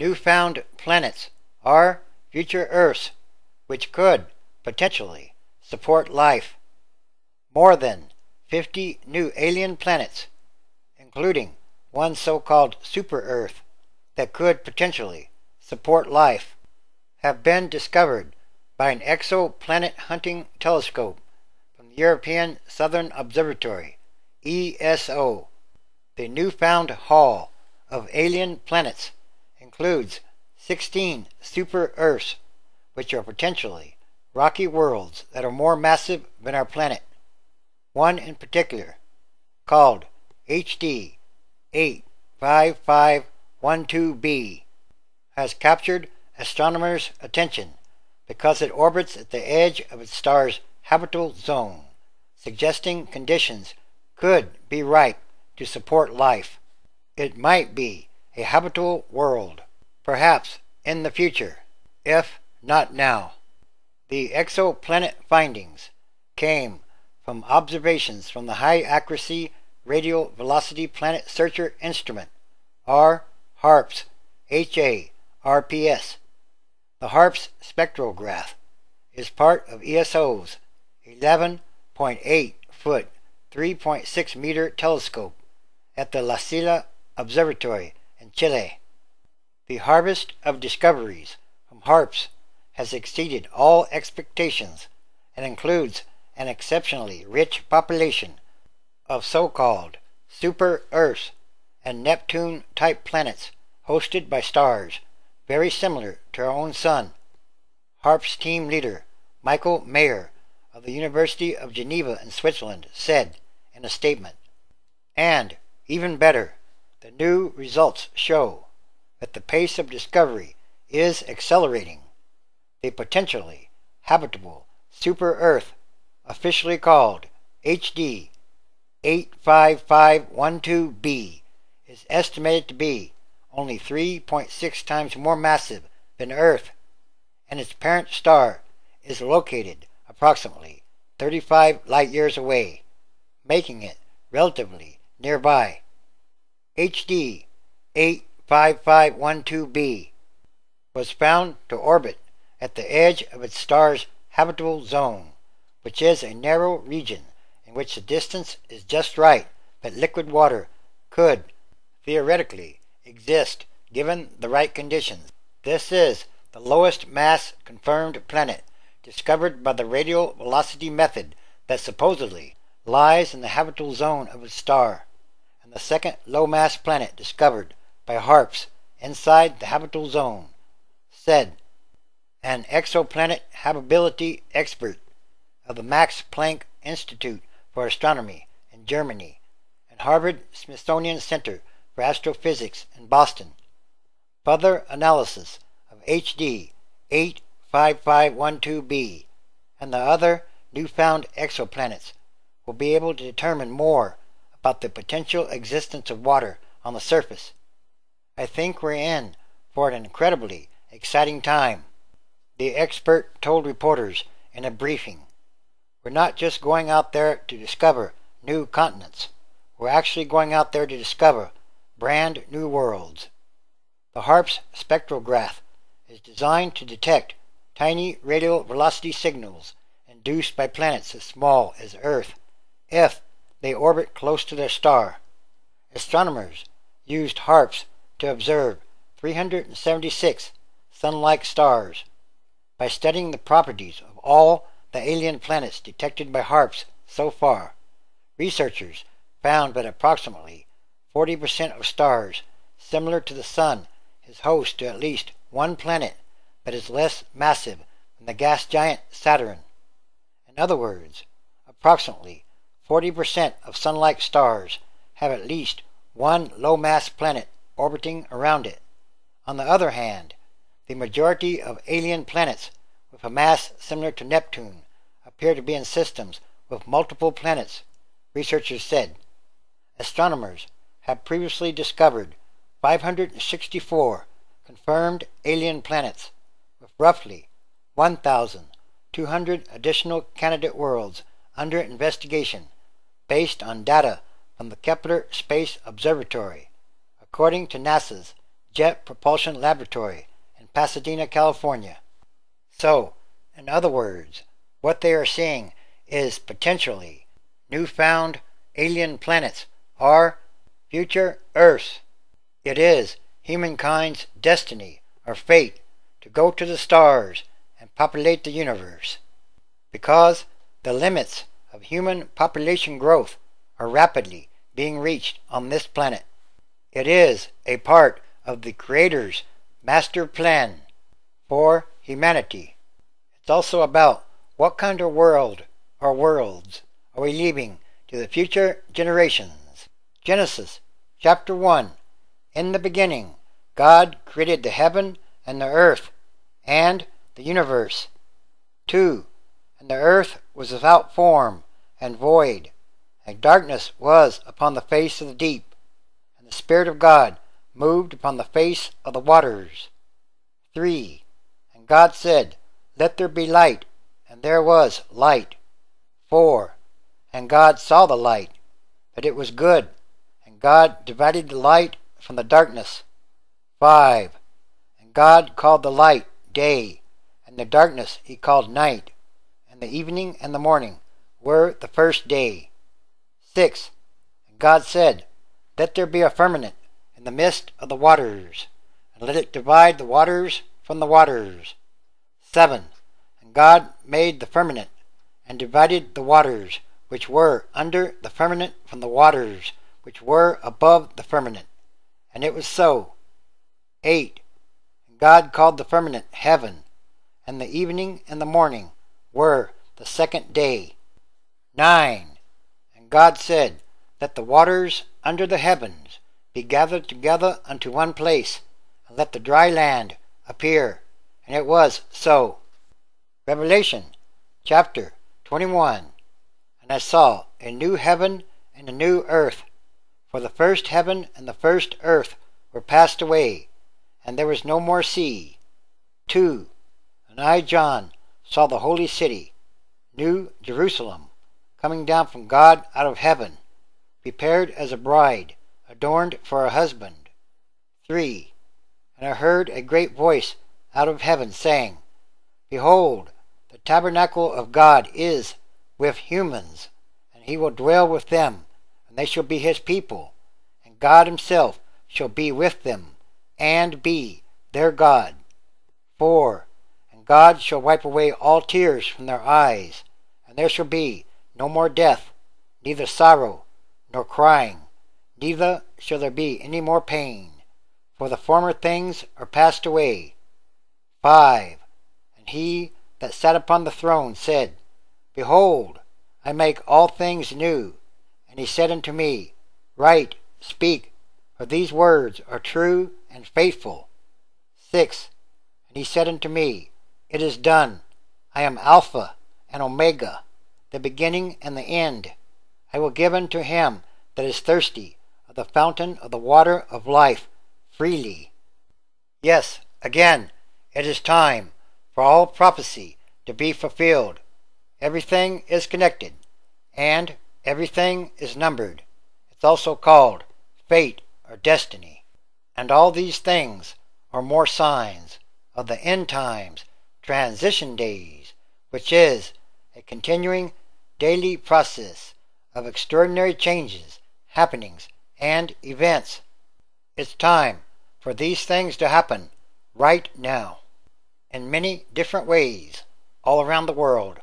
Newfound planets are future Earths which could potentially support life. More than 50 new alien planets, including one so-called super-Earth that could potentially support life, have been discovered by an exoplanet hunting telescope from the European Southern Observatory, ESO. The newfound haul of alien planets includes 16 super-Earths, which are potentially rocky worlds that are more massive than our planet. One in particular, called HD 85512b, has captured astronomers' attention because it orbits at the edge of its star's habitable zone, suggesting conditions could be ripe to support life. It might be a habitable world, perhaps in the future, if not now. The exoplanet findings came from observations from the High-Accuracy Radial Velocity Planet Searcher Instrument, or Harps, HARPS. The Harps spectrograph is part of ESO's 11.8-foot, 3.6-meter telescope at the La Silla Observatory in Chile. The harvest of discoveries from Harps has exceeded all expectations and includes an exceptionally rich population of so-called super-Earths and Neptune-type planets hosted by stars very similar to our own Sun. Harps team leader Michael Mayer of the University of Geneva in Switzerland said in a statement, "And, even better, the new results show that the pace of discovery is accelerating. The potentially habitable super-Earth, officially called HD 85512b, is estimated to be only 3.6 times more massive than Earth, and its parent star is located approximately 35 light-years away, making it relatively nearby. HD 85512b was found to orbit at the edge of its star's habitable zone, which is a narrow region in which the distance is just right that liquid water could, theoretically, exist given the right conditions. This is the lowest mass confirmed planet discovered by the radial velocity method that supposedly lies in the habitable zone of its star, and the second low-mass planet discovered by Harps inside the habitable zone," said an exoplanet habitability expert of the Max Planck Institute for Astronomy in Germany and Harvard-Smithsonian Center for Astrophysics in Boston. Further analysis of HD 85512b and the other newfound exoplanets will be able to determine more about the potential existence of water on the surface. "I think we're in for an incredibly exciting time," the expert told reporters in a briefing. "We're not just going out there to discover new continents. We're actually going out there to discover brand new worlds." The Harps spectrograph is designed to detect tiny radial velocity signals induced by planets as small as Earth if they orbit close to their star. Astronomers used Harps to observe 376 Sun-like stars. By studying the properties of all the alien planets detected by Harps so far, researchers found that approximately 40% of stars similar to the Sun is host to at least one planet that is less massive than the gas giant Saturn. In other words, approximately 40% of Sun-like stars have at least one low-mass planet orbiting around it. On the other hand, the majority of alien planets with a mass similar to Neptune appear to be in systems with multiple planets, researchers said. Astronomers have previously discovered 564 confirmed alien planets, with roughly 1,200 additional candidate worlds under investigation based on data from the Kepler Space Observatory, according to NASA's Jet Propulsion Laboratory in Pasadena, California. So, in other words, what they are seeing is potentially newfound alien planets or future Earths. It is humankind's destiny or fate to go to the stars and populate the universe, because the limits of human population growth are rapidly being reached on this planet. It is a part of the Creator's master plan for humanity. It's also about what kind of world or worlds are we leaving to the future generations. Genesis chapter 1. In the beginning, God created the heaven and the earth and the universe. 2. And the earth was without form and void, and darkness was upon the face of the deep, and the Spirit of God moved upon the face of the waters. 3. And God said, Let there be light, and there was light. 4. And God saw the light, that it was good, and God divided the light from the darkness. 5. And God called the light day, and the darkness he called night, and the evening and the morning were the first day. 6. And God said, Let there be a firmament in the midst of the waters, and let it divide the waters from the waters. 7. And God made the firmament, and divided the waters which were under the firmament from the waters which were above the firmament. And it was so. 8. And God called the firmament heaven, and the evening and the morning were the second day. 9. And God said, Let the waters under the heavens be gathered together unto one place, and let the dry land appear. And it was so. Revelation chapter 21. And I saw a new heaven and a new earth, for the first heaven and the first earth were passed away, and there was no more sea. 2. And I, John, saw the holy city, New Jerusalem, coming down from God out of heaven, prepared as a bride, adorned for her husband. 3. And I heard a great voice out of heaven, saying, Behold, the tabernacle of God is with humans, and he will dwell with them, and they shall be his people, and God himself shall be with them, and be their God. 4. And God shall wipe away all tears from their eyes, and there shall be no more death, neither sorrow, nor crying, neither shall there be any more pain, for the former things are passed away. 5. And he that sat upon the throne said, Behold, I make all things new. And he said unto me, Write, speak, for these words are true and faithful. 6. And he said unto me, It is done. I am Alpha and Omega, the beginning and the end. I will give unto him that is thirsty of the fountain of the water of life freely. Yes, again, it is time for all prophecy to be fulfilled. Everything is connected, and everything is numbered. It's also called fate or destiny. And all these things are more signs of the end times, transition days, which is a continuing daily process of extraordinary changes, happenings, and events. It's time for these things to happen right now, in many different ways, all around the world.